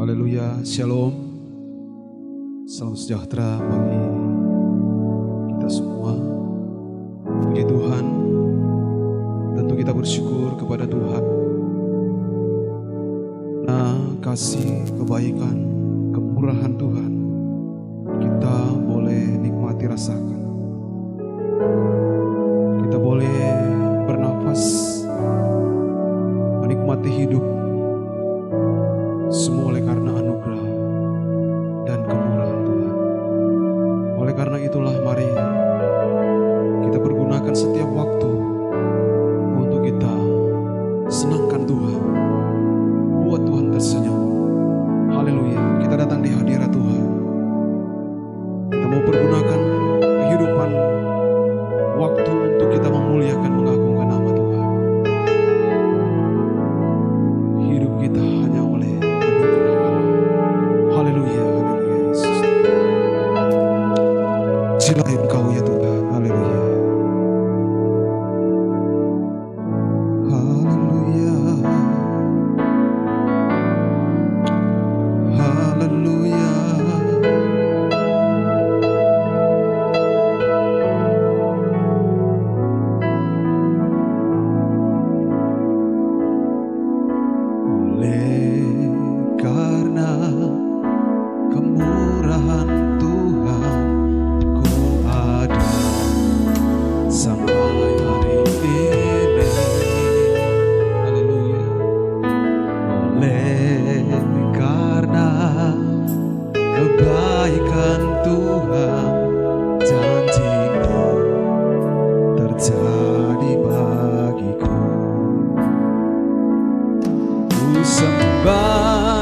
Haleluya, shalom. Salam sejahtera bagi kita semua. Puji Tuhan. Tentu kita bersyukur kepada Tuhan. Nah, kasih, kebaikan, kemurahan Tuhan kita boleh nikmati, rasakan. Kita boleh bernafas, menikmati hidup. Semua oleh karena anugerah dan kemurahan Tuhan. Oleh karena itulah mari kita pergunakan setiap waktu untuk kita senangkan Tuhan, buat Tuhan tersenyum. Haleluya, kita datang di hadirat Tuhan. Kita mau pergunakan kehidupan, waktu untuk kita memuliakan, mengagungkan nama Tuhan. Hidup kita hanya oleh anugerah Allah. Haleluya, haleluya Yesus. Silakan Engkau ya Tuhan. Haleluya. Haleluya. Haleluya.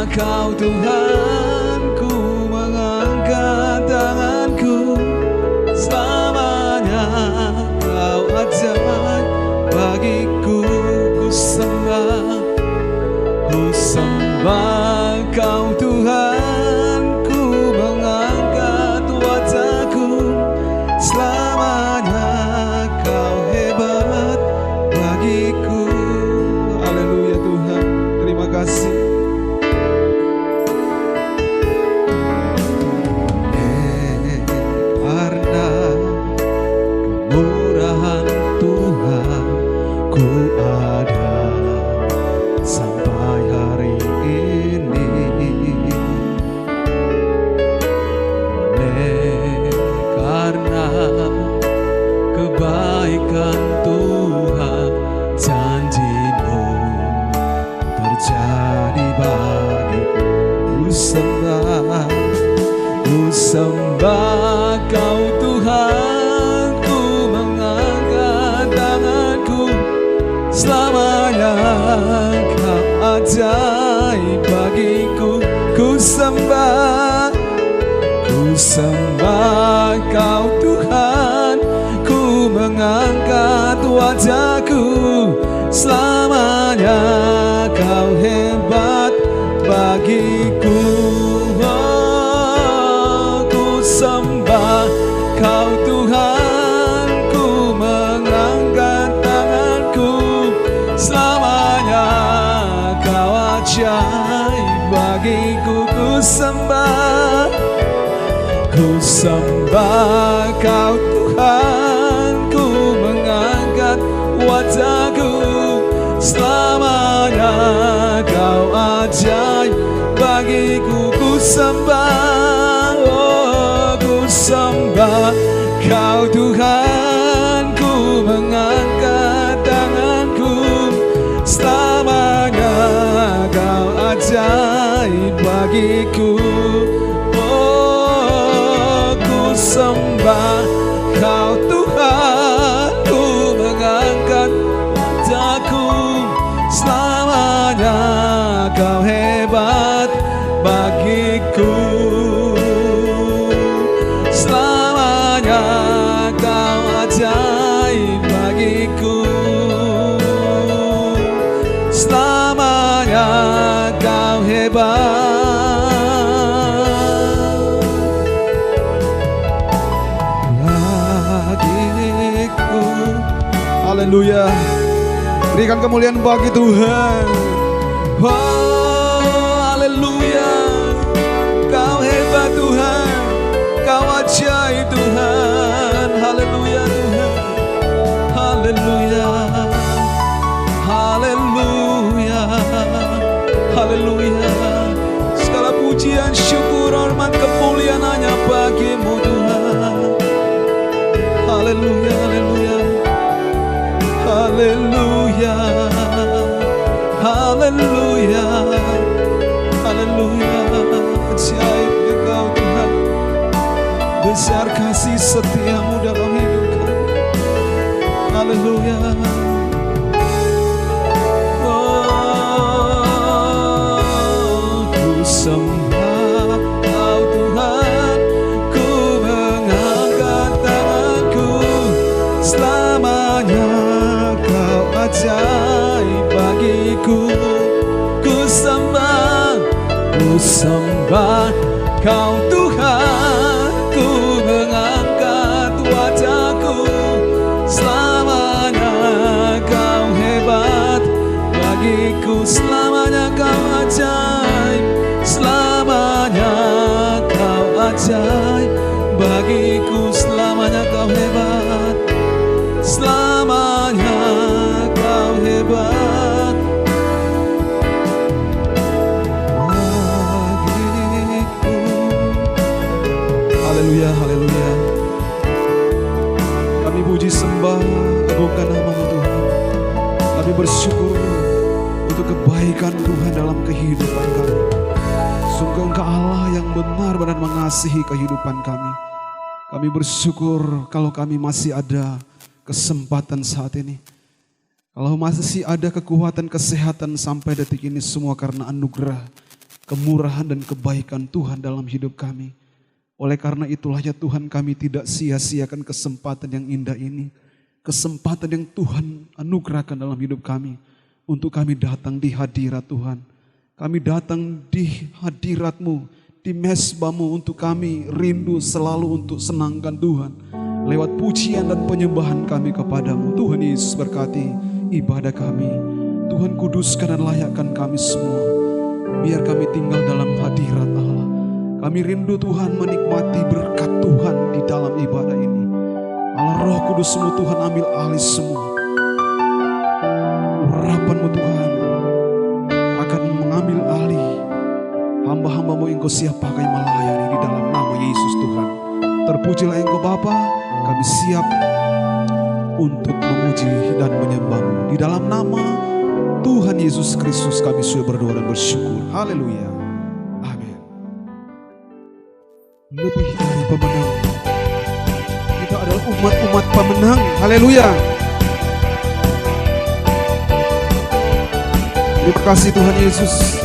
Kau Tuhan, ku mengangkat tanganku. Selamanya Kau ajaib bagiku. Ku sembah Kau Tuhan, ku mengangkat wajahku. Selamanya Kau hebat bagiku. Haleluya Tuhan, terima kasih. Kebaikan Tuhan, janji-Mu terjadi bagiku. Ku sembah Kau Tuhan, ku mengangkat tanganku. Selamanya Kau ajaib bagiku. Ku sembah Kau Tuhan, ku mengangkat wajahku. Selamanya Kau hebat bagiku. Oh, ku sembah Kau Tuhan, ku mengangkat tanganku. Selamanya Kau ajaib bagiku. Ku sembah Kau Tuhan, ku mengangkat wajahku. Selamanya Kau ajaib bagiku. Ku sembah, oh, ku sembah Kau Tuhan, ku mengangkat tanganku. Selamanya Kau ajaib bagiku. Sembah Kau Tuhan, ku mengangkat wajahku. Selamanya Kau hebat bagiku. Selamanya Kau ajaib bagiku. Selamanya Kau hebat. Haleluya. Berikan kemuliaan bagi Tuhan. Oh, haleluya. pujian, syukur, hormat, kemuliaan hanya bagi-Mu Tuhan. Haleluya, haleluya, haleluya, haleluya, haleluya. Ajaib Engkau Tuhan, besar kasih setia-Mu dalam hidup kami. Haleluya. Sembah Kau Tuhan, ku mengangkat tanganku, selamanya Kau ajaib bagiku. Ku sembah Kau Tuhan, ku mengangkat wajahku, selamanya Kau hebat bagiku, selamanya Kau ajaib. Selamanya Kau ajaib bagiku, selamanya Kau hebat, selamanya Kau hebat bagiku. Haleluya, haleluya. Kami puji sembah, agungkan nama-Mu Tuhan. Kami bersyukur untuk kebaikan Tuhan dalam kehidupan kami. Sungguh Engkau Allah yang benar-benar mengasihi kehidupan kami. Kami bersyukur kalau kami masih ada kesempatan saat ini. Kalau masih ada kekuatan, kesehatan sampai detik ini, semua karena anugerah, kemurahan dan kebaikan Tuhan dalam hidup kami. Oleh karena itulah ya Tuhan, kami tidak sia-siakan kesempatan yang indah ini. Kesempatan yang Tuhan anugerahkan dalam hidup kami. Untuk kami datang di hadirat Tuhan. Kami datang di hadirat-Mu, di mezbah-Mu, untuk kami rindu selalu untuk senangkan Tuhan. Lewat pujian dan penyembahan kami kepada-Mu. Tuhan Yesus berkati ibadah kami. Tuhan kuduskan dan layakkan kami semua. Biar kami tinggal dalam hadirat Allah. Kami rindu Tuhan menikmati berkat Tuhan di dalam ibadah ini. Allah Roh Kudus-Mu Tuhan ambil alih semua. Urapan-Mu Tuhan akan mengambil alih hamba-hamba-Mu Engkau siap pakai melayani di dalam nama Yesus Tuhan. Terpujilah Engkau Bapa, kami siap untuk memuji dan menyembah-Mu. Di dalam nama Tuhan Yesus Kristus kami sudah berdoa dan bersyukur. Haleluya. Amin. Lebih dari pemenang, kita adalah umat-umat pemenang. Haleluya. Terima kasih Tuhan Yesus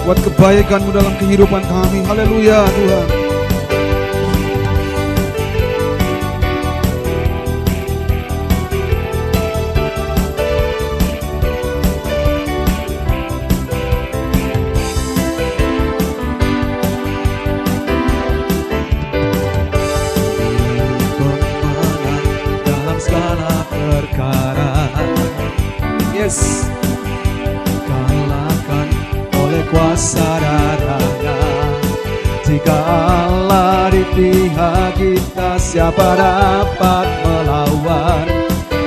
buat kebaikan-Mu dalam kehidupan kami. Haleluya Tuhan. Pemenang dalam segala perkara. Yes. Kuasa darahnya, jika Allah di pihak kita, siapa dapat melawan?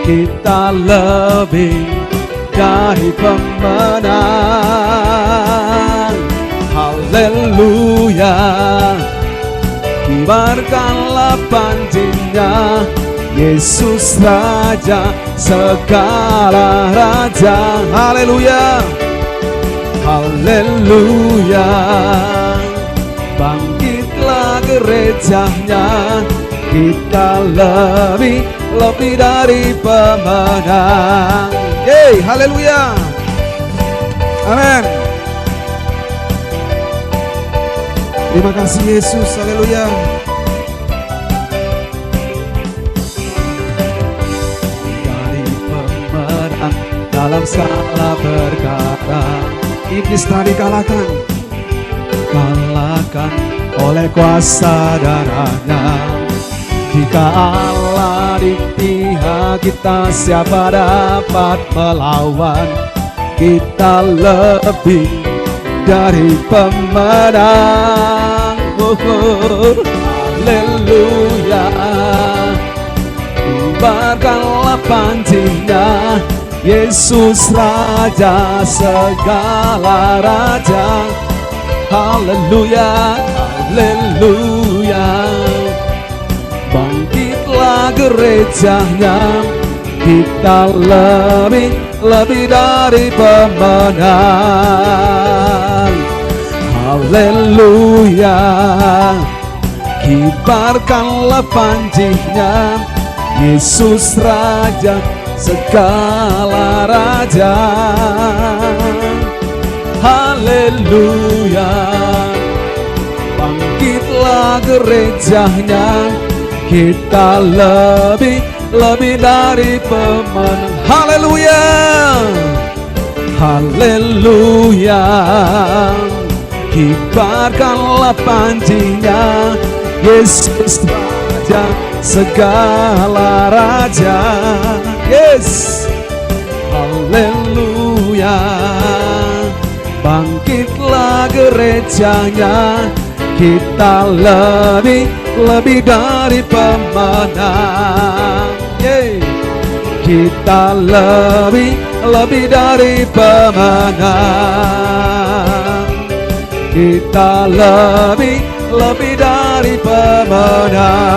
Kita lebih dari pemenang. Haleluya. Kibarkanlah panjinya, Yesus Raja segala raja. Haleluya. Haleluya. Bangkitlah gerejanya, kita lebih dari pemenang. Yeay, haleluya. Amin. Terima kasih Yesus, haleluya. Dari pemenang dalam segala perkara. Iblis telah dikalahkan oleh kuasa darahnya. Jika Allah di pihak kita, siapa dapat melawan? Kita lebih dari pemenang. Haleluya. Kibarkanlah panjinya, Yesus Raja segala raja. haleluya, haleluya. Bangkitlah gerejanya, kita lebih dari pemenang. Haleluya, kibarkanlah panjinya, Yesus Raja segala raja. Haleluya, bangkitlah gerejanya, kita lebih dari pemenang. Haleluya, haleluya, kibarkanlah panjinya, Yesus Raja segala raja. Yes, haleluya, bangkitlah gerejanya, kita lebih dari pemenang. Yeah. Kita lebih dari pemenang. Kita lebih dari pemenang.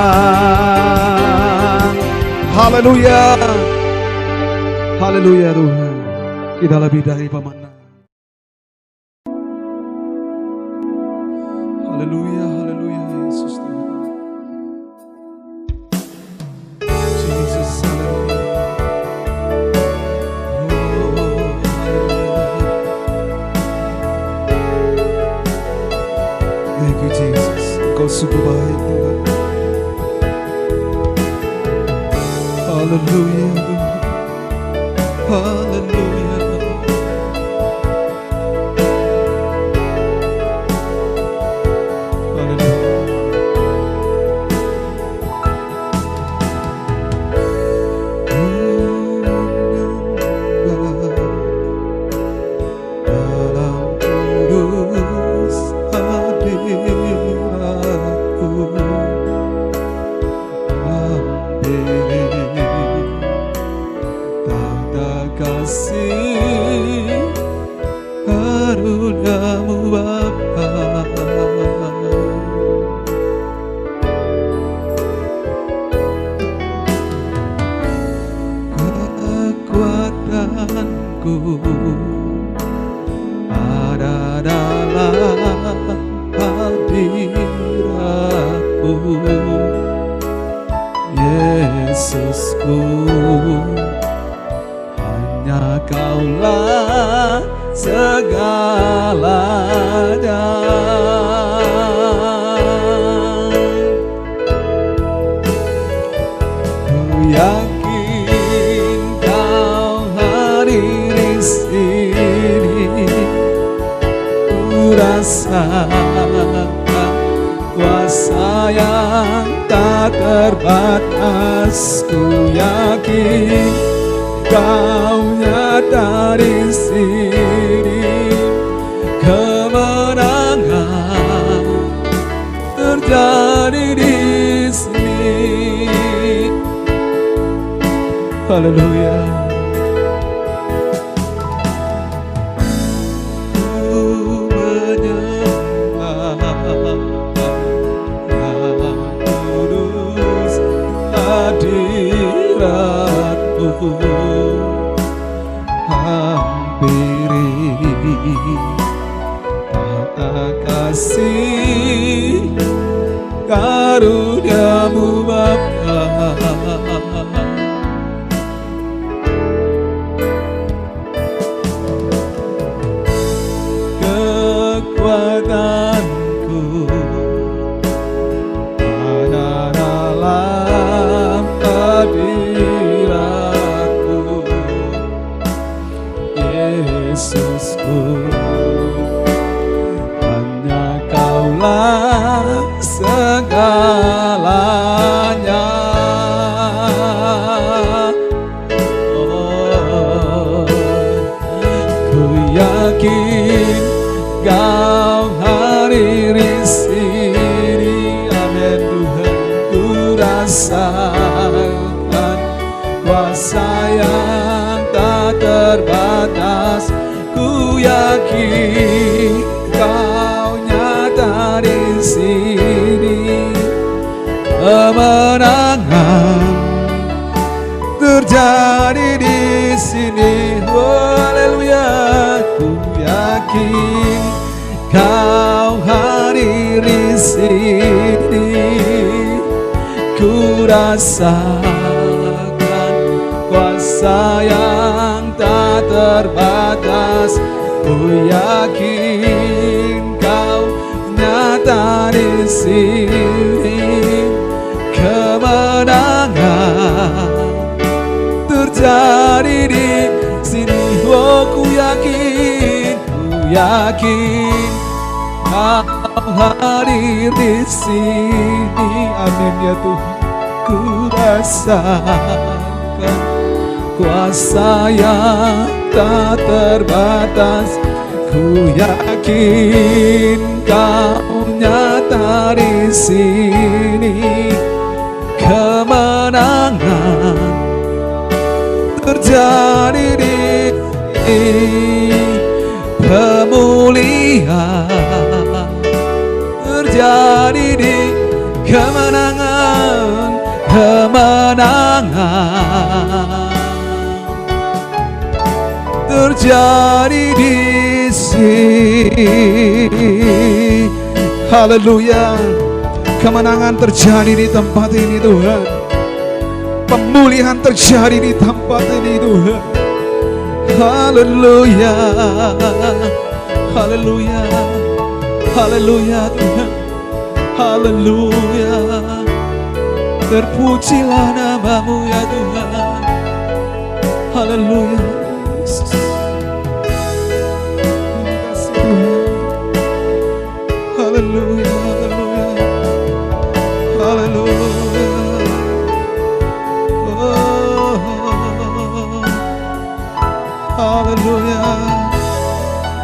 Haleluya, haleluya Tuhan, kita lebih dari pemenang. Haleluya, haleluya Yesus Tuhan. Jesus, haleluya. Thank you Jesus, Engkau sungguh baik Tuhan. Haleluya Tuhan, haleluya. Ada dalam hadiratmu, Yesusku, hanya Kaulah segalanya. Ku yakin Kau hadir di sini, ku rasakan kuasa yang tak terbatas. Ku yakin Kau nyata di sini, kemenangan terjadi di sini. Haleluya. Ku menyembah Yang kudus hadirat-Mu, hampiri tata kasih karunia-Mu Bapa. Kekuatanku ada dalam hadirat-Mu, Yesusku, hanya Kaulah segalanya. Oh, ku yakin Kau hadir di sini, amin Tuhan. Ku rasakan kuasa yang tak terbatas. Ku yakin Kau kemenangan terjadi di sini. Haleluya, ku yakin Kau hadir di sini. Ku rasakan kuasa yang tak terbatas. Ku yakin Kau nyata di sini. Kemenangan terjadi di sini. Oh, ku yakin Kau hadir di sini. Amin ya Tuhan. Ku rasakan kuasa yang tak terbatas. Ku yakin Kau nyata di sini. Kemenangan terjadi di sini. Pemulihan terjadi di kemenangan. Terjadi di sini. Haleluya. Kemenangan terjadi di tempat ini Tuhan. Pemulihan terjadi di tempat ini Tuhan. Haleluya. Haleluya. Haleluya Tuhan. Haleluya. Terpujilah nama-Mu ya Tuhan. Haleluya. Terima kasih Tuhan. Haleluya. Haleluya. Haleluya.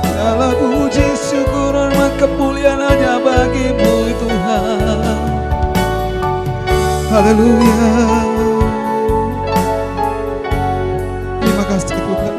Segala puji syukur hormat kemuliaan hanya bagi-Mu Tuhan. Haleluya. Terima kasih Tuhan.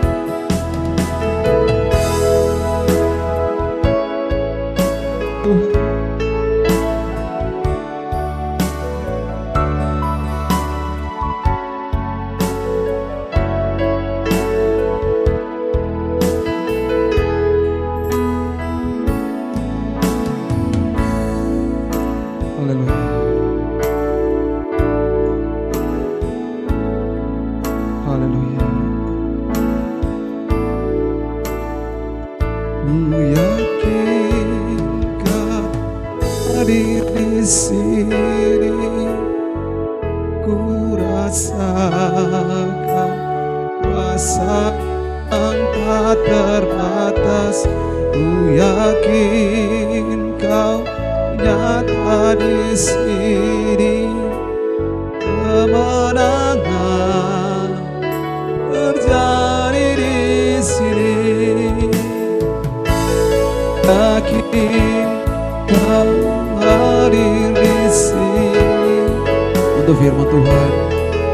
Untuk firman Tuhan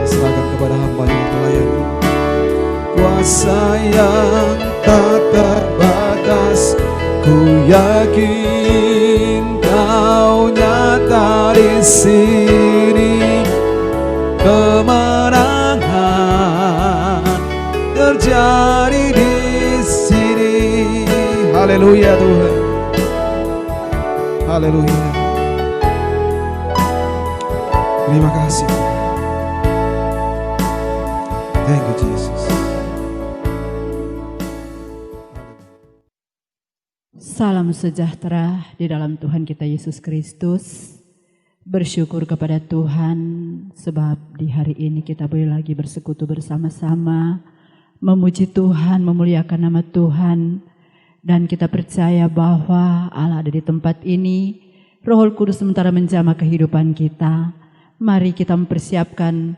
diserahkan kepada hamba yang melayani. Kuasa yang tak terbatas, ku yakin Kau nyata di sini. Kemenangan terjadi di sini. Haleluya Tuhan. Haleluya. Terima kasih. Thank you Jesus. Salam sejahtera di dalam Tuhan kita Yesus Kristus. Bersyukur kepada Tuhan sebab di hari ini kita boleh lagi bersekutu bersama-sama, memuji Tuhan, memuliakan nama Tuhan, dan kita percaya bahwa Allah ada di tempat ini. Roh Kudus sementara menjamah kehidupan kita. Mari kita mempersiapkan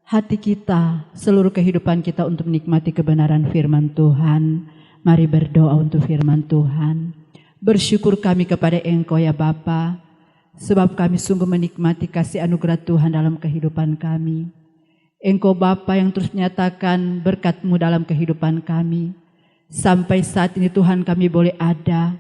hati kita, seluruh kehidupan kita untuk menikmati kebenaran firman Tuhan. Mari berdoa untuk firman Tuhan. Bersyukur kami kepada Engkau ya Bapa, sebab kami sungguh menikmati kasih anugerah Tuhan dalam kehidupan kami. Engkau Bapa yang terus menyatakan berkat-Mu dalam kehidupan kami. Sampai saat ini Tuhan kami boleh ada,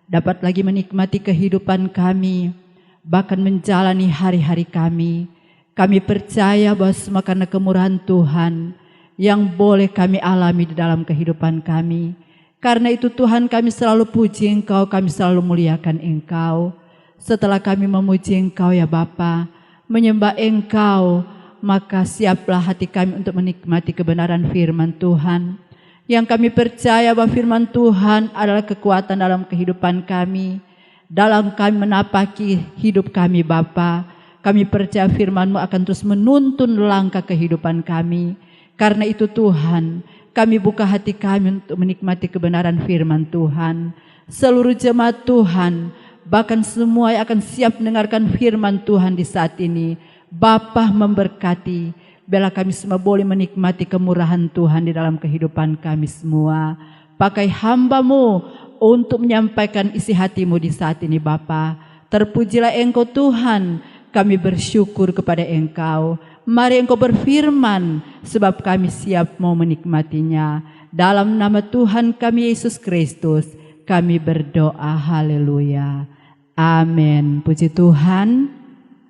dapat lagi menikmati kehidupan kami. bahkan menjalani hari-hari kami. Kami percaya bahwa semua karena kemurahan Tuhan yang boleh kami alami di dalam kehidupan kami. Karena itu Tuhan, kami selalu puji Engkau, kami selalu muliakan Engkau. Setelah kami memuji Engkau ya Bapa, menyembah Engkau, maka siaplah hati kami untuk menikmati kebenaran firman Tuhan. Yang kami percaya bahwa firman Tuhan adalah kekuatan dalam kehidupan kami, dalam kami menapaki hidup kami Bapa. Kami percaya firman-Mu akan terus menuntun langkah kehidupan kami. Karena itu Tuhan, kami buka hati kami untuk menikmati kebenaran firman Tuhan. Seluruh jemaat Tuhan, bahkan semua yang akan siap mendengarkan firman Tuhan di saat ini, Bapa memberkati. Biarlah kami semua boleh menikmati kemurahan Tuhan di dalam kehidupan kami semua. Pakai hamba-Mu untuk menyampaikan isi hati-Mu di saat ini Bapa. Terpujilah Engkau Tuhan, kami bersyukur kepada Engkau. Mari Engkau berfirman, sebab kami siap mau menikmatinya. Dalam nama Tuhan kami Yesus Kristus, kami berdoa, haleluya. Amin. Puji Tuhan.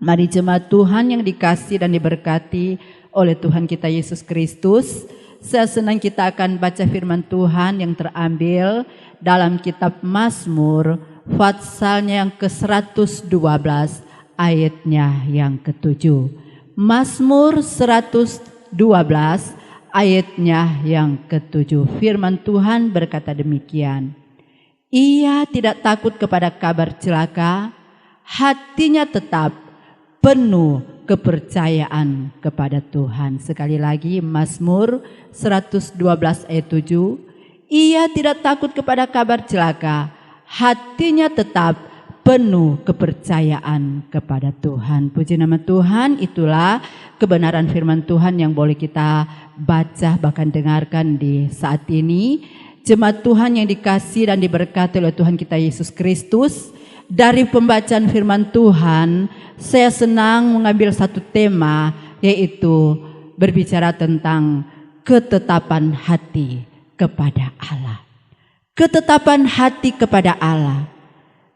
Mari jemaat Tuhan yang dikasih dan diberkati oleh Tuhan kita Yesus Kristus. Saya senang kita akan baca firman Tuhan yang terambil dalam kitab Mazmur, Fatsalnya yang ke-112, ayatnya yang ke-7. Mazmur 112 ayatnya yang ke-7. Firman Tuhan berkata demikian. Ia tidak takut kepada kabar celaka, hatinya tetap penuh kepercayaan kepada Tuhan. Sekali lagi Mazmur 112 ayat 7. Ia tidak takut kepada kabar celaka, hatinya tetap penuh kepercayaan kepada Tuhan. Puji nama Tuhan, itulah kebenaran firman Tuhan yang boleh kita baca bahkan dengarkan di saat ini. Jemaat Tuhan yang dikasih dan diberkati oleh Tuhan kita Yesus Kristus, dari pembacaan firman Tuhan, saya senang mengambil satu tema, yaitu berbicara tentang ketetapan hati kepada Allah. Ketetapan hati kepada Allah.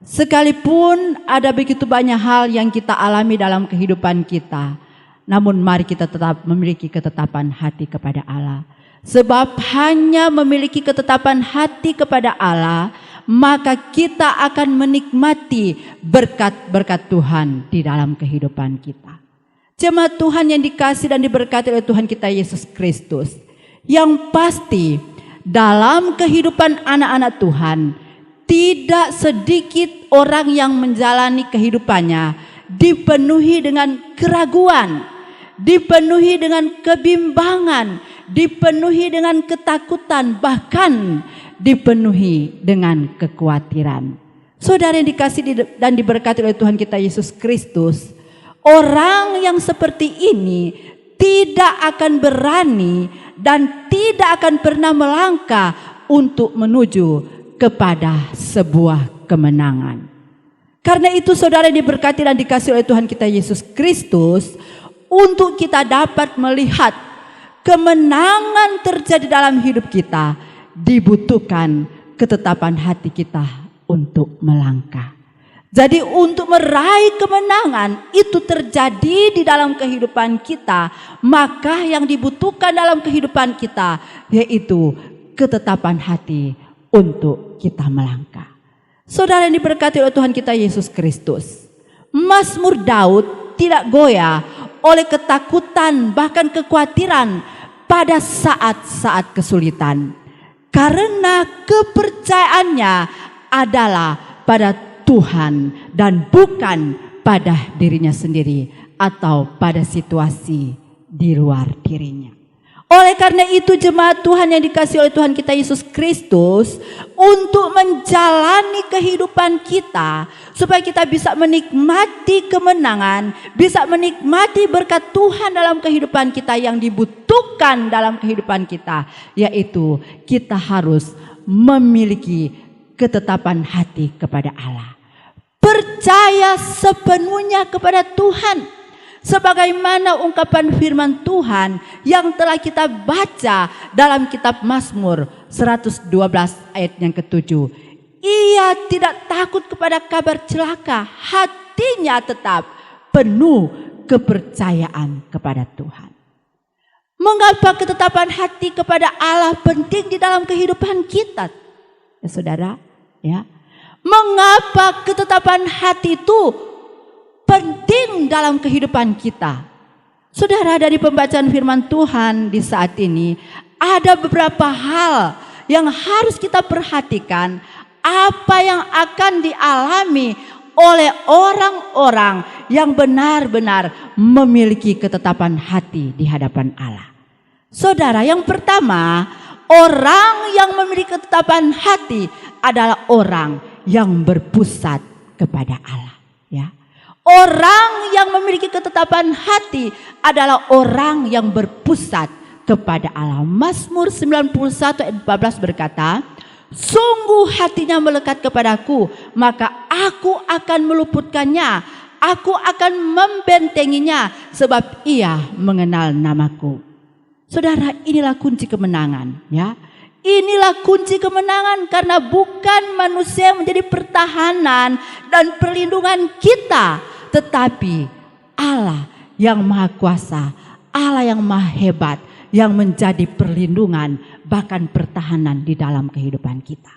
Sekalipun ada begitu banyak hal yang kita alami dalam kehidupan kita, namun mari kita tetap memiliki ketetapan hati kepada Allah. Sebab hanya memiliki ketetapan hati kepada Allah, maka kita akan menikmati berkat-berkat Tuhan di dalam kehidupan kita. Jemaat Tuhan yang dikasih dan diberkati oleh Tuhan kita Yesus Kristus, yang pasti dalam kehidupan anak-anak Tuhan, tidak sedikit orang yang menjalani kehidupannya dipenuhi dengan keraguan, dipenuhi dengan kebimbangan, dipenuhi dengan ketakutan, bahkan dipenuhi dengan kekhawatiran. Saudara yang dikasih dan diberkati oleh Tuhan kita Yesus Kristus, orang yang seperti ini tidak akan berani dan tidak akan pernah melangkah untuk menuju kepada sebuah kemenangan. Karena itu saudara diberkati dan dikasih oleh Tuhan kita Yesus Kristus, untuk kita dapat melihat kemenangan terjadi dalam hidup kita, dibutuhkan ketetapan hati kita untuk melangkah. Jadi untuk meraih kemenangan itu terjadi di dalam kehidupan kita, maka yang dibutuhkan dalam kehidupan kita yaitu ketetapan hati untuk kita melangkah. Saudara yang diberkati oleh Tuhan kita Yesus Kristus, Mazmur Daud tidak goyah oleh ketakutan bahkan kekhawatiran pada saat-saat kesulitan, karena kepercayaannya adalah pada Tuhan dan bukan pada dirinya sendiri atau pada situasi di luar dirinya. Oleh karena itu jemaat Tuhan yang dikasihi oleh Tuhan kita Yesus Kristus, untuk menjalani kehidupan kita supaya kita bisa menikmati kemenangan, bisa menikmati berkat Tuhan dalam kehidupan kita yang dibutuhkan dalam kehidupan kita, yaitu kita harus memiliki ketetapan hati kepada Allah. Percaya sepenuhnya kepada Tuhan. Sebagaimana ungkapan firman Tuhan yang telah kita baca dalam kitab Mazmur 112 ayat yang ke-7. Ia tidak takut kepada kabar celaka, hatinya tetap penuh kepercayaan kepada Tuhan. Mengapa ketetapan hati kepada Allah penting di dalam kehidupan kita? Ya saudara, ya. Mengapa ketetapan hati itu penting dalam kehidupan kita? Saudara, dari pembacaan firman Tuhan di saat ini ada beberapa hal yang harus kita perhatikan, apa yang akan dialami oleh orang-orang yang benar-benar memiliki ketetapan hati di hadapan Allah. Saudara, yang pertama, orang yang memiliki ketetapan hati adalah orang yang berpusat kepada Allah, ya. Orang yang memiliki ketetapan hati adalah orang yang berpusat kepada Allah. Mazmur 91 ayat 14 berkata, sungguh hatinya melekat kepadaku, maka aku akan meluputkannya, aku akan membentenginya, sebab ia mengenal namaku. Saudara, inilah kunci kemenangan, ya. Inilah kunci kemenangan, karena bukan manusia yang menjadi pertahanan dan perlindungan kita, tetapi Allah yang maha kuasa, Allah yang maha hebat, yang menjadi perlindungan bahkan pertahanan di dalam kehidupan kita.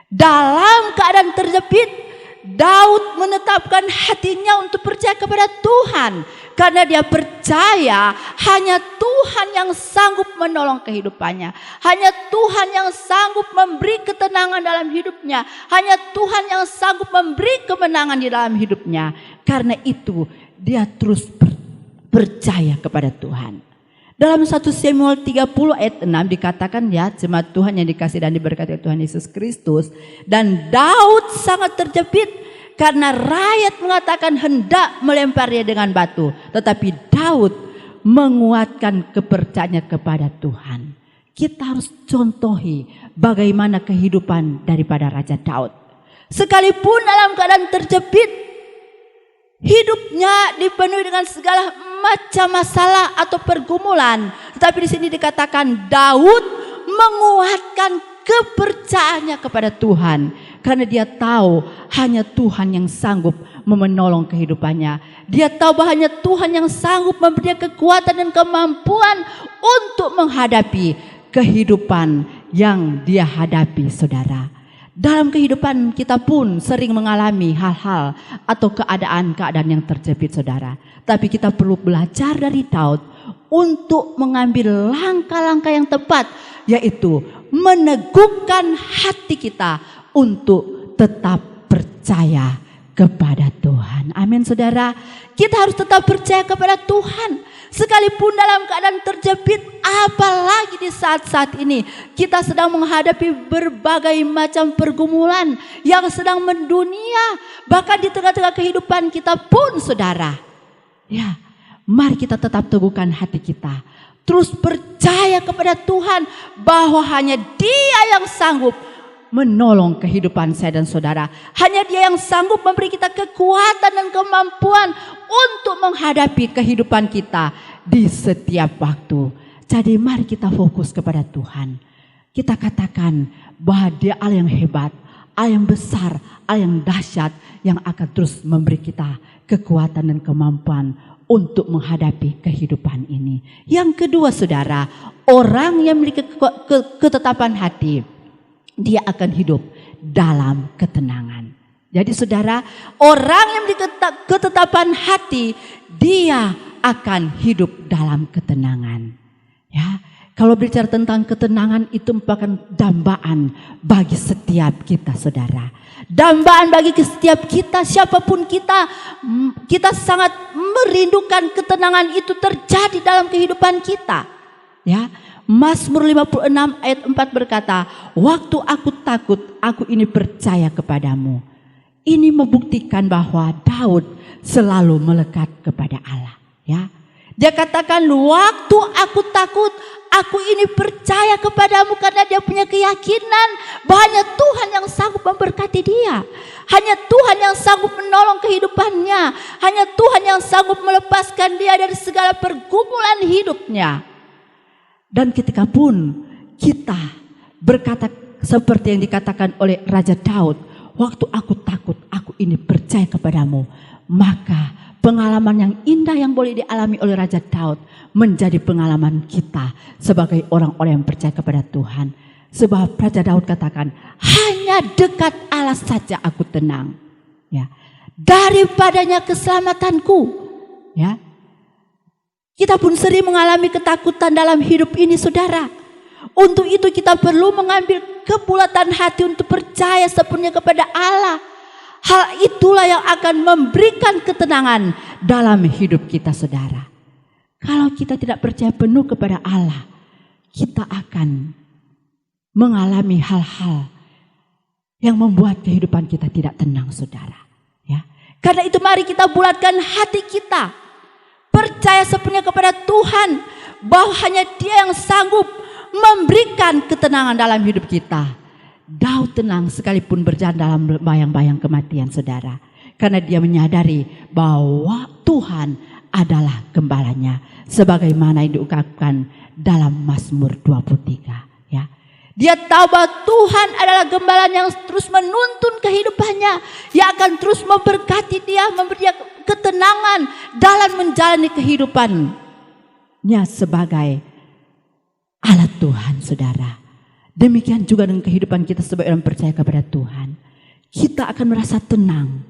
Dalam keadaan terjepit, Daud menetapkan hatinya untuk percaya kepada Tuhan, karena dia percaya hanya Tuhan yang sanggup menolong kehidupannya, hanya Tuhan yang sanggup memberi ketenangan dalam hidupnya, hanya Tuhan yang sanggup memberi kemenangan di dalam hidupnya. Karena itu dia terus percaya kepada Tuhan. Dalam 1 Samuel 30 ayat 6 dikatakan, ya, jemaat Tuhan yang dikasih dan diberkati Tuhan Yesus Kristus, dan Daud sangat terjepit karena rakyat mengatakan hendak melemparnya dengan batu, tetapi Daud menguatkan kepercayaannya kepada Tuhan. Kita harus contohi bagaimana kehidupan daripada Raja Daud. Sekalipun dalam keadaan terjepit, hidupnya dipenuhi dengan segala macam masalah atau pergumulan, tetapi di sini dikatakan Daud menguatkan kepercayaannya kepada Tuhan, karena dia tahu hanya Tuhan yang sanggup menolong kehidupannya. Dia tahu bahwa hanya Tuhan yang sanggup memberi kekuatan dan kemampuan untuk menghadapi kehidupan yang dia hadapi, saudara. Dalam kehidupan kita pun sering mengalami hal-hal atau keadaan-keadaan yang terjepit, saudara. Tapi kita perlu belajar dari Daud untuk mengambil langkah-langkah yang tepat, yaitu meneguhkan hati kita untuk tetap percaya kepada Tuhan. Amin, saudara. Kita harus tetap percaya kepada Tuhan. Sekalipun dalam keadaan terjepit, apalagi di saat-saat ini kita sedang menghadapi berbagai macam pergumulan yang sedang mendunia, bahkan di tengah-tengah kehidupan kita pun, saudara. Ya, mari kita tetap teguhkan hati kita. Terus percaya kepada Tuhan bahwa hanya Dia yang sanggup menolong kehidupan saya dan saudara. Hanya Dia yang sanggup memberi kita kekuatan dan kemampuan untuk menghadapi kehidupan kita di setiap waktu. Jadi mari kita fokus kepada Tuhan. Kita katakan bahwa Dia Allah yang hebat, Allah yang besar, Allah yang dahsyat, yang akan terus memberi kita kekuatan dan kemampuan untuk menghadapi kehidupan ini. Yang kedua, saudara, orang yang memiliki ketetapan hati, dia akan hidup dalam ketenangan. Jadi saudara, orang yang memiliki ketetapan hati, dia akan hidup dalam ketenangan. Ya, kalau bicara tentang ketenangan, itu merupakan dambaan bagi setiap kita, saudara. Dambaan bagi setiap kita, siapapun kita sangat merindukan ketenangan itu terjadi dalam kehidupan kita. Ya, Mazmur 56 ayat 4 berkata, waktu aku takut, aku ini percaya kepadamu. Ini membuktikan bahwa Daud selalu melekat kepada Allah. Ya, dia katakan, waktu aku takut, aku ini percaya kepadamu, karena dia punya keyakinan bahwa hanya Tuhan yang sanggup memberkati dia. Hanya Tuhan yang sanggup menolong kehidupannya. Hanya Tuhan yang sanggup melepaskan dia dari segala pergumulan hidupnya. Dan ketika pun kita berkata seperti yang dikatakan oleh Raja Daud, waktu aku takut, aku ini percaya kepadamu. maka pengalaman yang indah yang boleh dialami oleh Raja Daud menjadi pengalaman kita sebagai orang-orang yang percaya kepada Tuhan. Sebab Raja Daud katakan, hanya dekat Allah saja aku tenang. Ya, daripadanya keselamatanku. Ya, kita pun sering mengalami ketakutan dalam hidup ini, saudara. Untuk itu kita perlu mengambil kebulatan hati untuk percaya sepenuhnya kepada Allah. Hal itulah yang akan memberikan ketenangan dalam hidup kita, saudara. Kalau kita tidak percaya penuh kepada Allah, kita akan mengalami hal-hal yang membuat kehidupan kita tidak tenang, saudara. Ya, karena itu mari kita bulatkan hati kita, percaya sepenuhnya kepada Tuhan, bahwa hanya Dia yang sanggup memberikan ketenangan dalam hidup kita. Daud tenang sekalipun berjalan dalam bayang-bayang kematian, saudara. Karena dia menyadari bahwa Tuhan adalah gembalanya. Sebagaimana yang diungkapkan dalam Mazmur 23. Ya. Dia tahu bahwa Tuhan adalah gembala yang terus menuntun kehidupannya. Yang akan terus memberkati dia, memberi dia ketenangan dalam menjalani kehidupannya sebagai alat Tuhan, saudara. Demikian juga dengan kehidupan kita sebagai orang percaya kepada Tuhan. Kita akan merasa tenang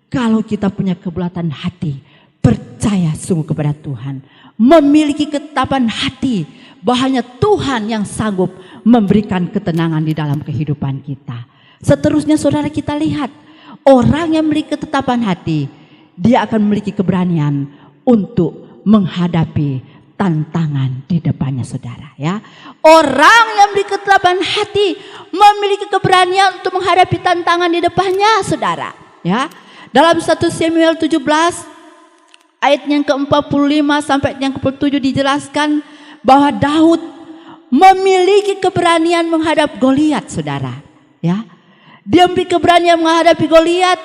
kalau kita punya kebulatan hati, percaya sungguh kepada Tuhan, memiliki ketetapan hati bahwa Tuhan yang sanggup memberikan ketenangan di dalam kehidupan kita. Seterusnya, saudara, kita lihat orang yang memiliki ketetapan hati, dia akan memiliki keberanian untuk menghadapi tantangan di depannya, saudara. Ya, orang yang memiliki ketetapan hati memiliki keberanian untuk menghadapi tantangan di depannya, saudara. Ya, dalam 1 Samuel 17 ayat yang ke-45 sampai yang ke-47 dijelaskan bahwa Daud memiliki keberanian menghadap Goliat, saudara. Ya, dia memiliki keberanian menghadapi Goliat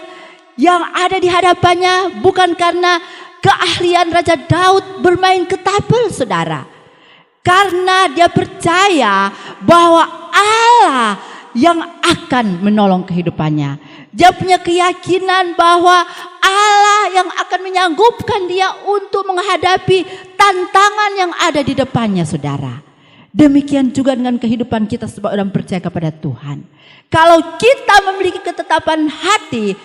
yang ada di hadapannya bukan karena keahlian Raja Daud bermain ketapel, saudara. Karena dia percaya bahwa Allah yang akan menolong kehidupannya. Dia punya keyakinan bahwa Allah yang akan menyanggupkan dia untuk menghadapi tantangan yang ada di depannya, saudara. Demikian juga dengan kehidupan kita sebagai orang percaya kepada Tuhan. Kalau kita memiliki ketetapan hati,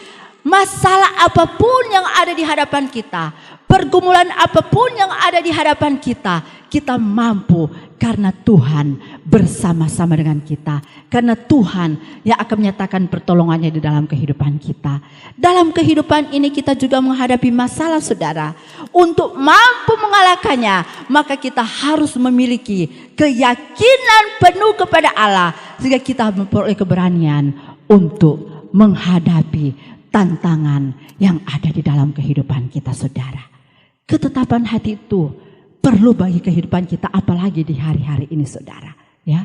masalah apapun yang ada di hadapan kita, pergumulan apapun yang ada di hadapan kita, kita mampu karena Tuhan bersama-sama dengan kita. Karena Tuhan yang akan menyatakan pertolongannya di dalam kehidupan kita. Dalam kehidupan ini kita juga menghadapi masalah, saudara. Untuk mampu mengalahkannya, maka kita harus memiliki keyakinan penuh kepada Allah. Sehingga kita memperoleh keberanian untuk menghadapi tantangan yang ada di dalam kehidupan kita, saudara. Ketetapan hati itu perlu bagi kehidupan kita, apalagi di hari-hari ini, saudara. Ya,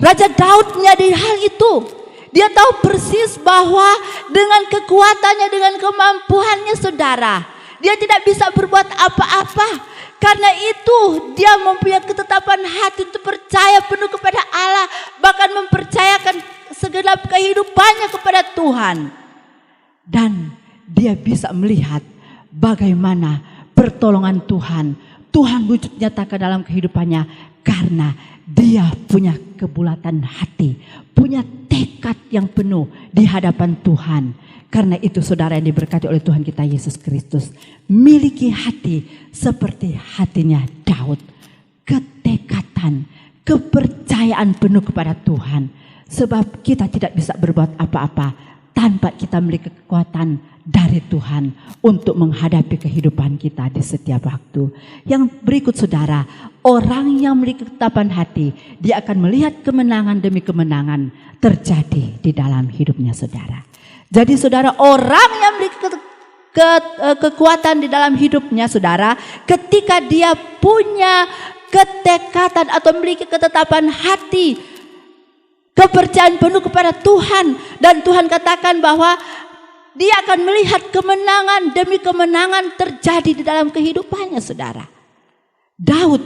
Raja Daud menyadari hal itu. Dia tahu persis bahwa dengan kekuatannya, dengan kemampuannya, saudara, dia tidak bisa berbuat apa-apa. Karena itu dia mempunyai ketetapan hati untuk percaya penuh kepada Allah, bahkan mempercayakan segenap kehidupannya kepada Tuhan. Dan dia bisa melihat bagaimana pertolongan Tuhan wujud nyatakan dalam kehidupannya karena dia punya kebulatan hati, punya tekad yang penuh di hadapan Tuhan. Karena itu, saudara yang diberkati oleh Tuhan kita Yesus Kristus, miliki hati seperti hatinya Daud, ketekatan, kepercayaan penuh kepada Tuhan. Sebab kita tidak bisa berbuat apa-apa tanpa kita memiliki kekuatan dari Tuhan untuk menghadapi kehidupan kita di setiap waktu. Yang berikut, saudara, orang yang memiliki ketetapan hati, dia akan melihat kemenangan demi kemenangan terjadi di dalam hidupnya, saudara. Jadi, saudara, orang yang memiliki kekuatan di dalam hidupnya, saudara, ketika dia punya ketekatan atau memiliki ketetapan hati, kepercayaan penuh kepada Tuhan, dan Tuhan katakan bahwa dia akan melihat kemenangan demi kemenangan terjadi di dalam kehidupannya, saudara. Daud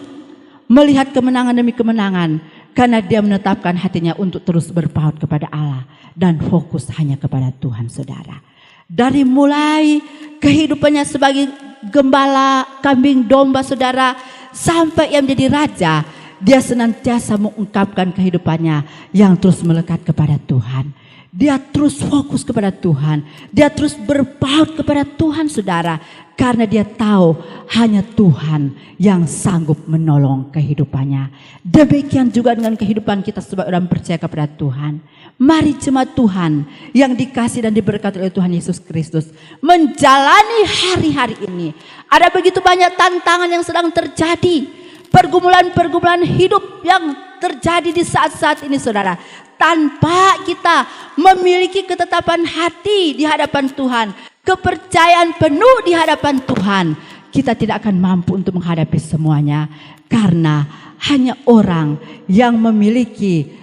melihat kemenangan demi kemenangan karena dia menetapkan hatinya untuk terus berpaut kepada Allah dan fokus hanya kepada Tuhan, saudara. Dari mulai kehidupannya sebagai gembala kambing domba saudara, sampai ia menjadi raja, dia senantiasa mengungkapkan kehidupannya yang terus melekat kepada Tuhan. Dia terus fokus kepada Tuhan. Dia terus berpaut kepada Tuhan saudara. Karena dia tahu hanya Tuhan yang sanggup menolong kehidupannya. Demikian juga dengan kehidupan kita sebagai orang percaya kepada Tuhan. Mari jemaat Tuhan yang dikasih dan diberkati oleh Tuhan Yesus Kristus, menjalani hari-hari ini. Ada begitu banyak tantangan yang sedang terjadi. Pergumulan-pergumulan hidup yang terjadi di saat-saat ini saudara. Tanpa kita memiliki ketetapan hati di hadapan Tuhan, kepercayaan penuh di hadapan Tuhan, kita tidak akan mampu untuk menghadapi semuanya. Karena hanya orang yang memiliki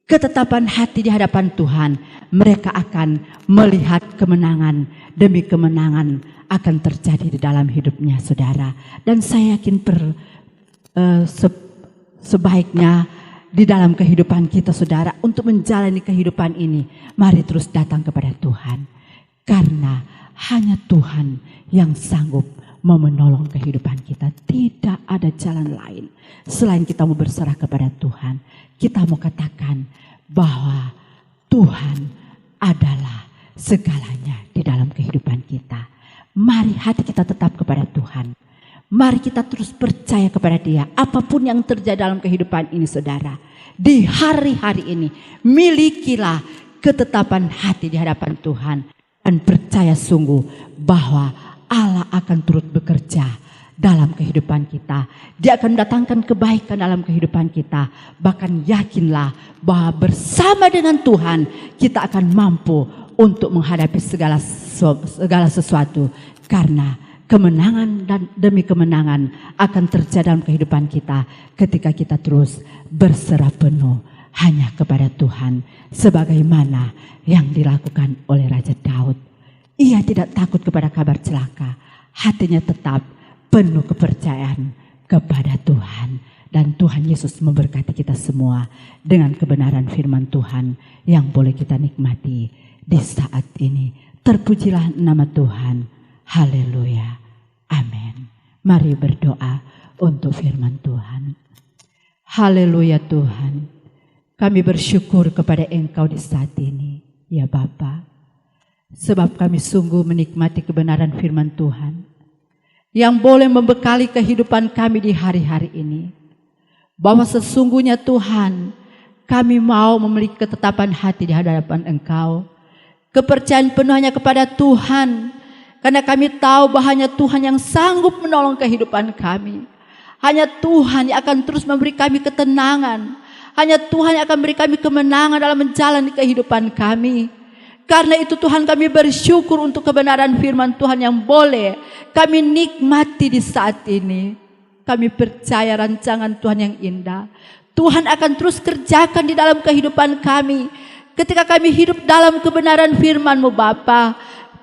ketetapan hati di hadapan Tuhan, mereka akan melihat kemenangan demi kemenangan akan terjadi di dalam hidupnya saudara. Dan saya yakin sebaiknya di dalam kehidupan kita saudara, untuk menjalani kehidupan ini, mari terus datang kepada Tuhan. Karena hanya Tuhan yang sanggup mau menolong kehidupan kita. Tidak ada jalan lain selain kita mau berserah kepada Tuhan. Kita mau katakan bahwa Tuhan adalah segalanya di dalam kehidupan kita. Mari hati kita tetap kepada Tuhan. Mari kita terus percaya kepada Dia. Apapun yang terjadi dalam kehidupan ini saudara, di hari-hari ini milikilah ketetapan hati di hadapan Tuhan. Dan percaya sungguh bahwa Allah akan turut bekerja dalam kehidupan kita. Dia akan mendatangkan kebaikan dalam kehidupan kita. Bahkan yakinlah bahwa bersama dengan Tuhan kita akan mampu untuk menghadapi segala sesuatu. Karena kemenangan dan demi kemenangan akan terjadi dalam kehidupan kita ketika kita terus berserah penuh hanya kepada Tuhan. Sebagaimana yang dilakukan oleh Raja Daud. Ia tidak takut kepada kabar celaka. Hatinya tetap penuh kepercayaan kepada Tuhan. Dan Tuhan Yesus memberkati kita semua dengan kebenaran firman Tuhan yang boleh kita nikmati di saat ini. Terpujilah nama Tuhan. Haleluya. Amin. Mari berdoa untuk firman Tuhan. Haleluya Tuhan. Kami bersyukur kepada Engkau di saat ini. Ya Bapa. Sebab kami sungguh menikmati kebenaran firman Tuhan. Yang boleh membekali kehidupan kami di hari-hari ini. Bahwa sesungguhnya Tuhan, kami mau memiliki ketetapan hati di hadapan Engkau. Kepercayaan penuh hanya kepada Tuhan. Karena kami tahu bahwa hanya Tuhan yang sanggup menolong kehidupan kami. Hanya Tuhan yang akan terus memberi kami ketenangan. Hanya Tuhan yang akan memberi kami kemenangan dalam menjalani kehidupan kami. Karena itu Tuhan, kami bersyukur untuk kebenaran firman Tuhan yang boleh kami nikmati di saat ini. Kami percaya rancangan Tuhan yang indah. Tuhan akan terus kerjakan di dalam kehidupan kami. Ketika kami hidup dalam kebenaran firman-Mu Bapa.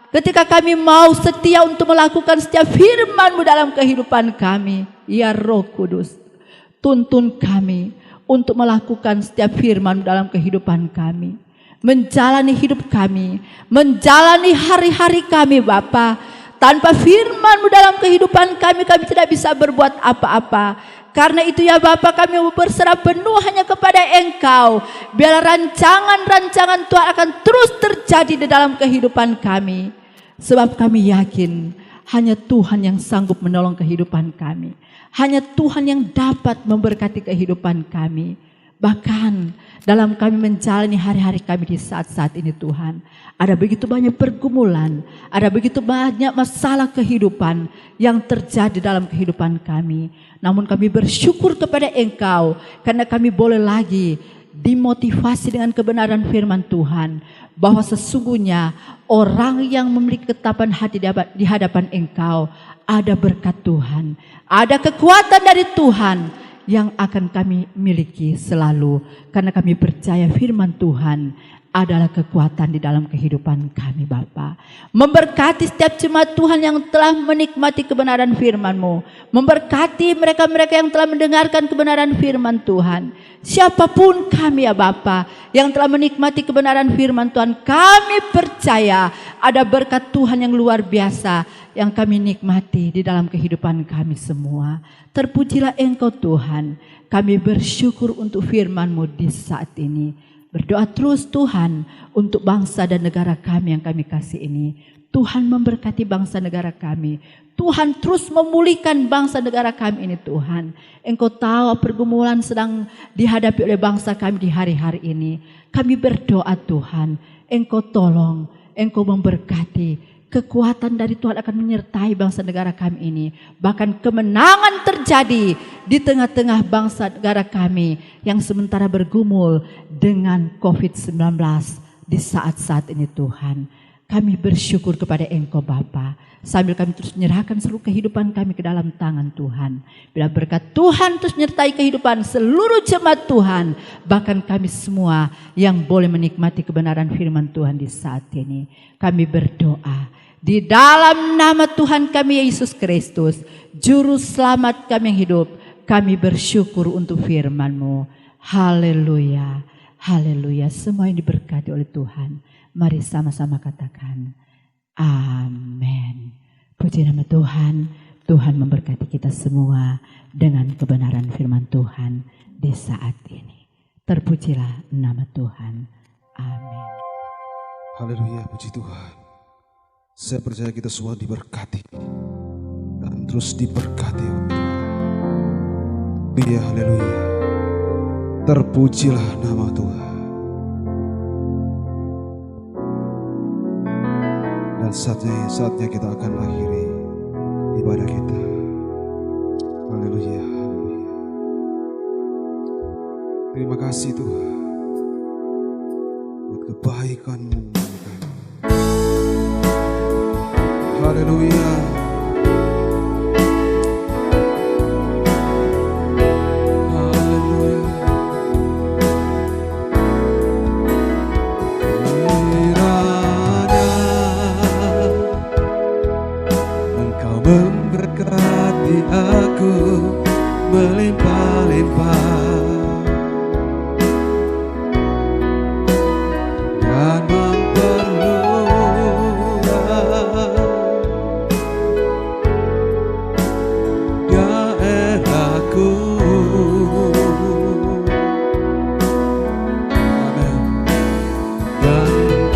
Ketika kami mau setia untuk melakukan setiap firman-Mu dalam kehidupan kami. Ya Roh Kudus, tuntun kami untuk melakukan setiap firman dalam kehidupan kami. Menjalani hidup kami, menjalani hari-hari kami Bapa. Tanpa firman-Mu dalam kehidupan kami, kami tidak bisa berbuat apa-apa. Karena itu ya Bapa, kami berserah penuh hanya kepada Engkau. Biar rancangan-rancangan Tuhan akan terus terjadi di dalam kehidupan kami. Sebab kami yakin hanya Tuhan yang sanggup menolong kehidupan kami. Hanya Tuhan yang dapat memberkati kehidupan kami. Bahkan dalam kami menjalani hari-hari kami di saat-saat ini Tuhan. Ada begitu banyak pergumulan. Ada begitu banyak masalah kehidupan yang terjadi dalam kehidupan kami. Namun kami bersyukur kepada Engkau. Karena kami boleh lagi dimotivasi dengan kebenaran firman Tuhan. Bahwa sesungguhnya orang yang memiliki ketetapan hati di hadapan Engkau. Ada berkat Tuhan. Ada kekuatan dari Tuhan yang akan kami miliki selalu. Karena kami percaya firman Tuhan adalah kekuatan di dalam kehidupan kami Bapa. Memberkati setiap jemaat Tuhan yang telah menikmati kebenaran firman-Mu. Memberkati mereka-mereka yang telah mendengarkan kebenaran firman Tuhan. Siapapun kami ya Bapa yang telah menikmati kebenaran firman Tuhan, kami percaya ada berkat Tuhan yang luar biasa yang kami nikmati di dalam kehidupan kami semua. Terpujilah Engkau Tuhan. Kami bersyukur untuk firman-Mu di saat ini. Berdoa terus Tuhan untuk bangsa dan negara kami yang kami kasih ini. Tuhan memberkati bangsa negara kami. Tuhan terus memulihkan bangsa negara kami ini Tuhan. Engkau tahu pergumulan sedang dihadapi oleh bangsa kami di hari-hari ini. Kami berdoa Tuhan, Engkau tolong, Engkau memberkati. Kekuatan dari Tuhan akan menyertai bangsa negara kami ini. Bahkan kemenangan terjadi di tengah-tengah bangsa negara kami yang sementara bergumul dengan COVID-19 di saat-saat ini Tuhan. Kami bersyukur kepada Engkau Bapa. Sambil kami terus menyerahkan seluruh kehidupan kami ke dalam tangan Tuhan. Bila berkat Tuhan terus menyertai kehidupan seluruh jemaat Tuhan. Bahkan kami semua yang boleh menikmati kebenaran firman Tuhan di saat ini. Kami berdoa. Di dalam nama Tuhan kami Yesus Kristus, Juru Selamat kami yang hidup, kami bersyukur untuk firman-Mu. Haleluya, haleluya. Semua yang diberkati oleh Tuhan. Mari sama-sama katakan, amin. Puji nama Tuhan. Tuhan memberkati kita semua dengan kebenaran firman Tuhan di saat ini. Terpujilah nama Tuhan. Amin. Haleluya, puji Tuhan. Saya percaya kita semua diberkati dan terus diberkati oleh Tuhan. Iya, haleluya. Terpujilah nama Tuhan. Dan saatnya kita akan akhiri ibadah kita. Haleluya, haleluya. Terima kasih Tuhan buat kebaikan-Mu. Haleluya. Haleluya. Kiranya Engkau memberkati aku melimpah-limpah dan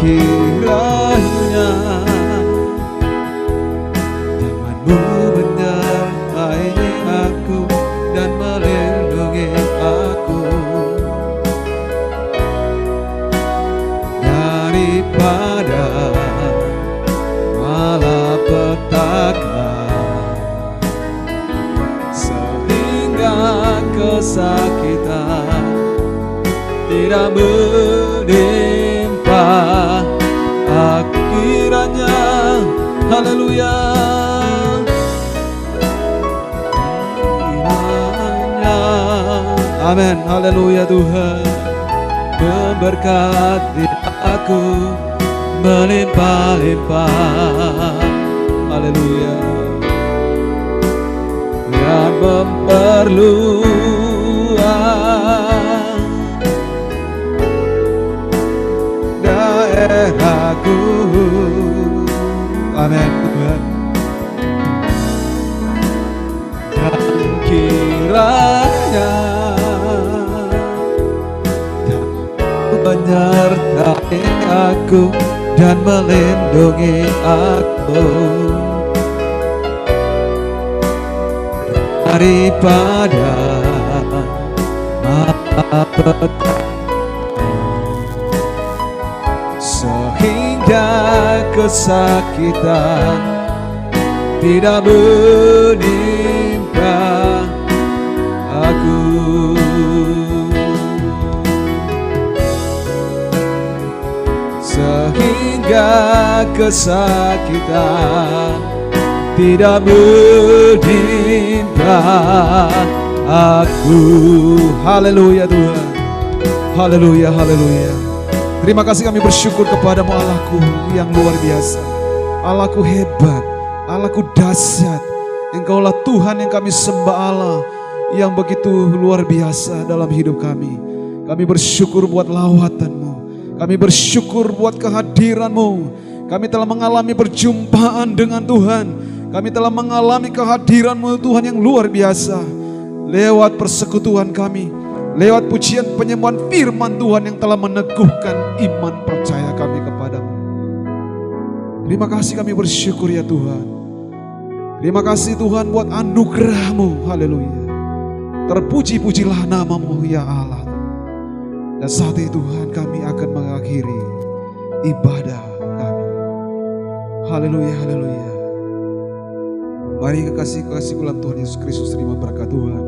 kiranya tangan-Mu menyertai aku dan melindungi aku daripada malapetaka, sehingga kesakitan tidak menimpa kiranya. Haleluya. Kiranya. Amin. Haleluya. Tuhan memberkati aku melimpah-limpah. Haleluya. Dan memperluas daerahku. Amin Tuhan. Dan kiranya menyertai aku dan melindungi aku daripada malapetaka, sehingga kesakitan tidak menimpa aku. Sehingga kesakitan tidak menimpa aku. Haleluya Tuhan. Haleluya, haleluya. Terima kasih kami bersyukur kepadamu Allahku yang luar biasa. Allahku hebat, Allahku dahsyat. Engkaulah Tuhan yang kami sembah, Allah yang begitu luar biasa dalam hidup kami. Kami bersyukur buat lawatan-Mu. Kami bersyukur buat kehadiran-Mu. Kami telah mengalami perjumpaan dengan Tuhan. Kami telah mengalami kehadiran-Mu Tuhan yang luar biasa. Lewat persekutuan kami, lewat pujian penyembahan firman Tuhan yang telah meneguhkan iman percaya kami kepadamu. Terima kasih kami bersyukur ya Tuhan. Terima kasih Tuhan buat anugerah-Mu. Haleluya. Terpuji-pujilah nama-Mu ya Allah. Dan saat ini Tuhan kami akan mengakhiri ibadah kami. Haleluya, haleluya. Mari kekasih-kekasih dalam Tuhan Yesus Kristus, terima berkat Tuhan.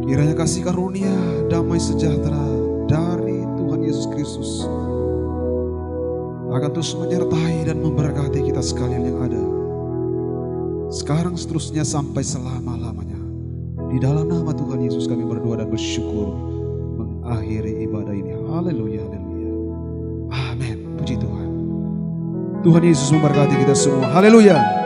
Kiranya kasih karunia, damai sejahtera dari Tuhan Yesus Kristus akan terus menyertai dan memberkati kita sekalian yang ada. Sekarang seterusnya sampai selama-lamanya. Di dalam nama Tuhan Yesus kami berdoa dan bersyukur mengakhiri ibadah ini. Haleluya, haleluya. Amin. Puji Tuhan. Tuhan Yesus memberkati kita semua. Haleluya.